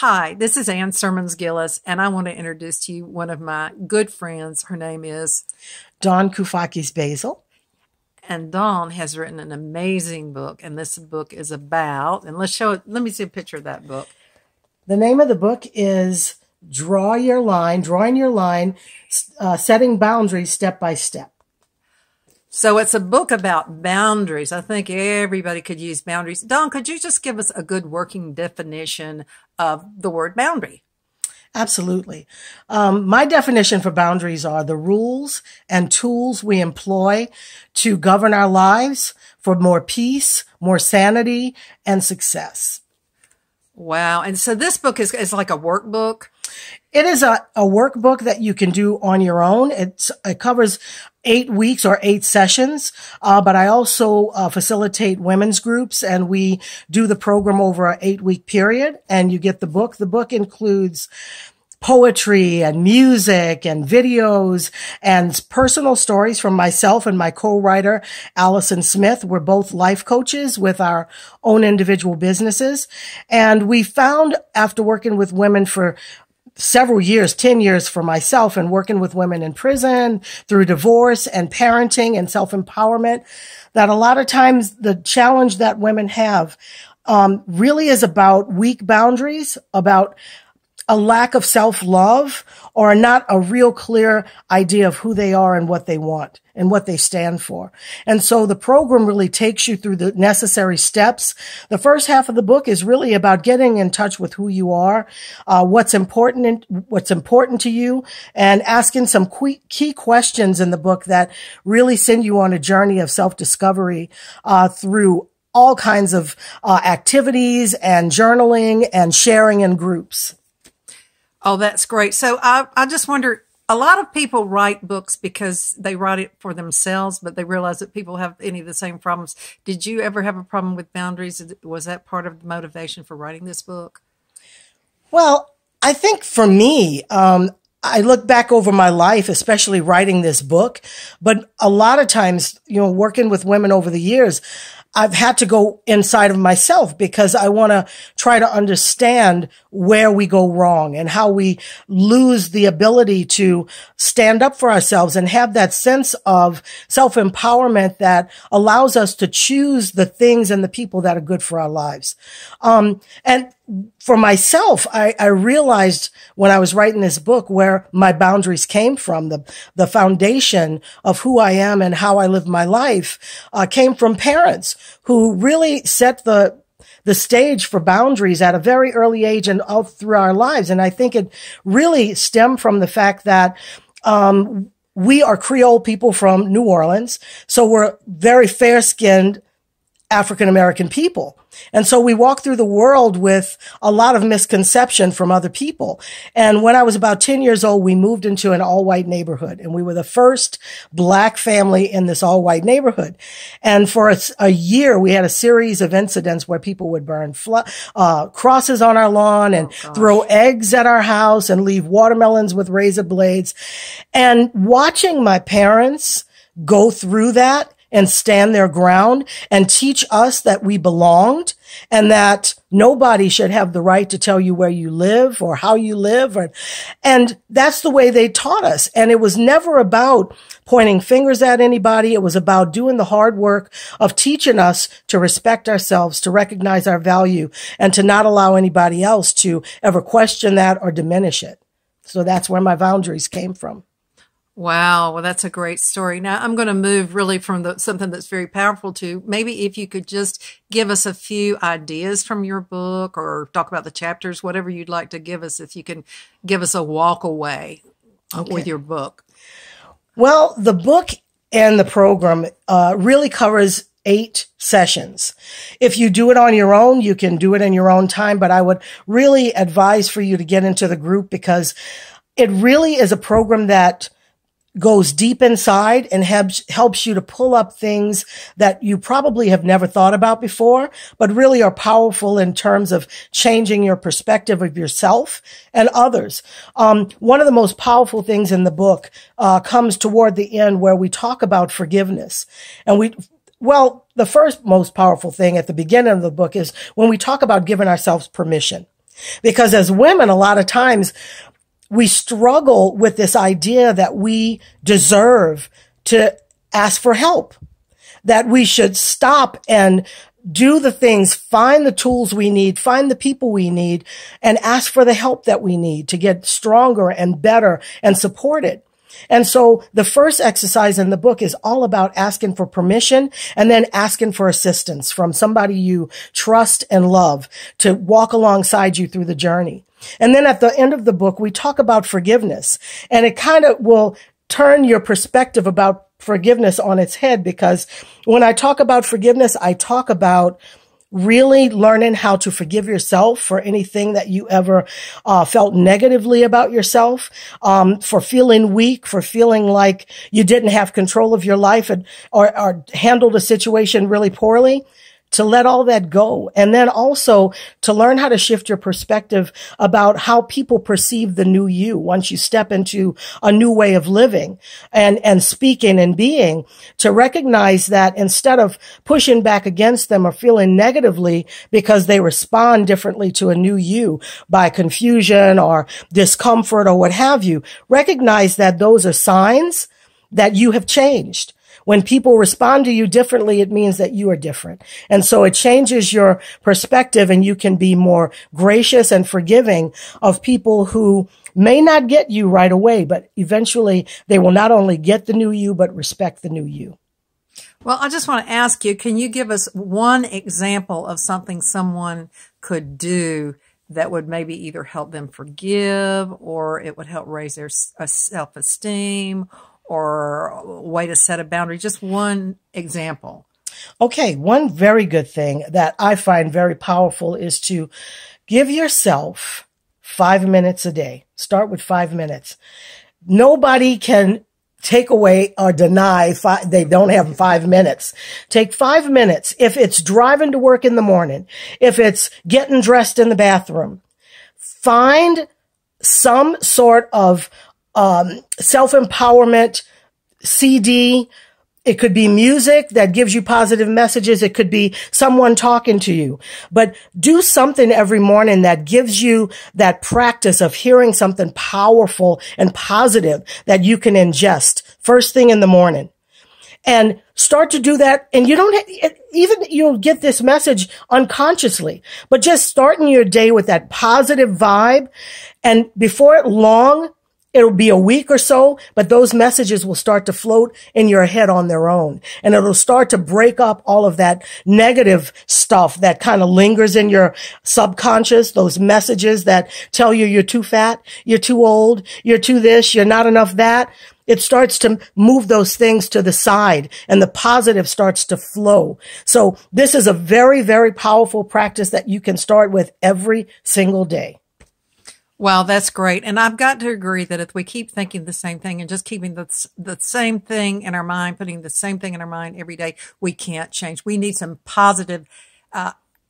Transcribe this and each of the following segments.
Hi, this is Ann Sermons Gillis, and I want to introduce to you one of my good friends. Her name is Dawn Koufakis-Basel. And Dawn has written an amazing book, and this book is about, and let me see a picture of that book. The name of the book is Drawing Your Line, Setting Boundaries Step by Step. So it's a book about boundaries. I think everybody could use boundaries. Dawn, could you just give us a good working definition of the word boundary? Absolutely. My definition for boundaries are the rules and tools we employ to govern our lives for more peace, more sanity, and success. Wow. And so this book is like a workbook. It is a workbook that you can do on your own. It covers 8 weeks or 8 sessions, but I also facilitate women's groups, and we do the program over an 8-week period, and you get the book. The book includes poetry and music and videos and personal stories from myself and my co-writer, Allison Smith. We're both life coaches with our own individual businesses. And we found, after working with women for several years, 10 years for myself, and working with women in prison through divorce and parenting and self-empowerment, that a lot of times the challenge that women have really is about weak boundaries, about a lack of self-love, or not a real clear idea of who they are and what they want and what they stand for. And so the program really takes you through the necessary steps. The first half of the book is really about getting in touch with who you are, what's important to you, and asking some key questions in the book that really send you on a journey of self-discovery through all kinds of activities and journaling and sharing in groups. Oh, that's great. So I just wonder, a lot of people write books because they write it for themselves, but they realize that people have any of the same problems. Did you ever have a problem with boundaries? Was that part of the motivation for writing this book? Well, I think for me, I look back over my life, especially writing this book, but a lot of times, working with women over the years, I've had to go inside of myself because I want to try to understand where we go wrong and how we lose the ability to stand up for ourselves and have that sense of self-empowerment that allows us to choose the things and the people that are good for our lives. And for myself, I realized when I was writing this book where my boundaries came from. The foundation of who I am and how I live my life came from parents who really set the stage for boundaries at a very early age and all through our lives. And I think it really stemmed from the fact that we are Creole people from New Orleans, so we're very fair-skinned African-American people. And so we walk through the world with a lot of misconception from other people. And when I was about 10 years old, we moved into an all-white neighborhood, and we were the first Black family in this all-white neighborhood. And for a year, we had a series of incidents where people would burn crosses on our lawn and throw eggs at our house and leave watermelons with razor blades. And watching my parents go through that and stand their ground and teach us that we belonged and that nobody should have the right to tell you where you live or how you live. And that's the way they taught us. And it was never about pointing fingers at anybody. It was about doing the hard work of teaching us to respect ourselves, to recognize our value, and to not allow anybody else to ever question that or diminish it. So that's where my boundaries came from. Wow. Well, that's a great story. Now I'm going to move really from something that's very powerful to maybe if you could just give us a few ideas from your book or talk about the chapters, whatever you'd like to give us, if you can give us a walk away with your book. Well, the book and the program really covers 8 sessions. If you do it on your own, you can do it in your own time, but I would really advise for you to get into the group because it really is a program that goes deep inside and helps you to pull up things that you probably have never thought about before, but really are powerful in terms of changing your perspective of yourself and others. One of the most powerful things in the book comes toward the end where we talk about forgiveness. And the first most powerful thing at the beginning of the book is when we talk about giving ourselves permission. Because as women, a lot of times we struggle with this idea that we deserve to ask for help, that we should stop and do the things, find the tools we need, find the people we need, and ask for the help that we need to get stronger and better and supported. And so the first exercise in the book is all about asking for permission and then asking for assistance from somebody you trust and love to walk alongside you through the journey. And then at the end of the book, we talk about forgiveness, and it kind of will turn your perspective about forgiveness on its head, because when I talk about forgiveness, I talk about really learning how to forgive yourself for anything that you ever felt negatively about yourself, for feeling weak, for feeling like you didn't have control of your life or handled a situation really poorly. To let all that go. And then also to learn how to shift your perspective about how people perceive the new you once you step into a new way of living and speaking and being, to recognize that instead of pushing back against them or feeling negatively because they respond differently to a new you by confusion or discomfort or what have you, recognize that those are signs that you have changed. When people respond to you differently, it means that you are different. And so it changes your perspective, and you can be more gracious and forgiving of people who may not get you right away, but eventually they will not only get the new you, but respect the new you. Well, I just want to ask you, can you give us one example of something someone could do that would maybe either help them forgive, or it would help raise their self-esteem, or a way to set a boundary? Just one example. Okay. One very good thing that I find very powerful is to give yourself 5 minutes a day. Start with 5 minutes. Nobody can take away or deny they don't have 5 minutes. Take 5 minutes. If it's driving to work in the morning, if it's getting dressed in the bathroom, find some sort of self-empowerment CD. It could be music that gives you positive messages. It could be someone talking to you. But do something every morning that gives you that practice of hearing something powerful and positive that you can ingest first thing in the morning. And start to do that. And you don't even, you'll get this message unconsciously, but just starting your day with that positive vibe. And before long, it'll be a week or so, but those messages will start to float in your head on their own. And it'll start to break up all of that negative stuff that kind of lingers in your subconscious, those messages that tell you you're too fat, you're too old, you're too this, you're not enough that. It starts to move those things to the side, and the positive starts to flow. So this is a very, very powerful practice that you can start with every single day. Wow, that's great. And I've got to agree that if we keep thinking the same thing and just keeping the same thing in our mind, putting the same thing in our mind every day, we can't change. We need some positive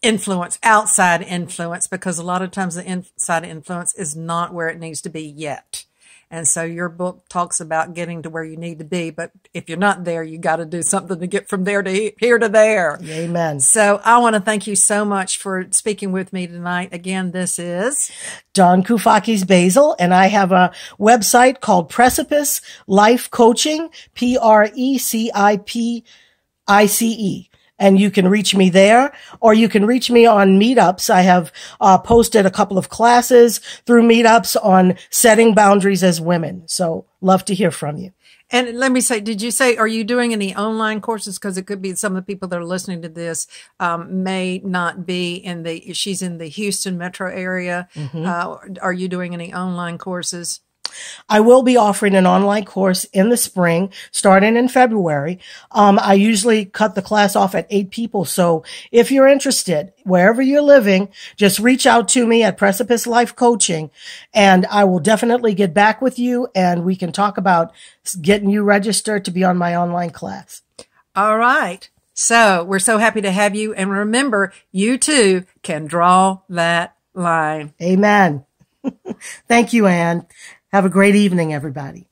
influence, outside influence, because a lot of times the inside influence is not where it needs to be yet. And so your book talks about getting to where you need to be. But if you're not there, you got to do something to get from there to here to there. Amen. So I want to thank you so much for speaking with me tonight. Again, this is Dawn Koufakis-Basel, and I have a website called Precipice Life Coaching, PRECIPICE. And you can reach me there, or you can reach me on meetups. I have posted a couple of classes through meetups on setting boundaries as women. So love to hear from you. And let me say, did you say, are you doing any online courses? Because it could be some of the people that are listening to this may not be she's in the Houston metro area. Mm-hmm. Are you doing any online courses? I will be offering an online course in the spring, starting in February. I usually cut the class off at 8 people. So if you're interested, wherever you're living, just reach out to me at Precipice Life Coaching, and I will definitely get back with you, and we can talk about getting you registered to be on my online class. All right. So we're so happy to have you. And remember, you too can draw that line. Amen. Thank you, Anne. Have a great evening, everybody.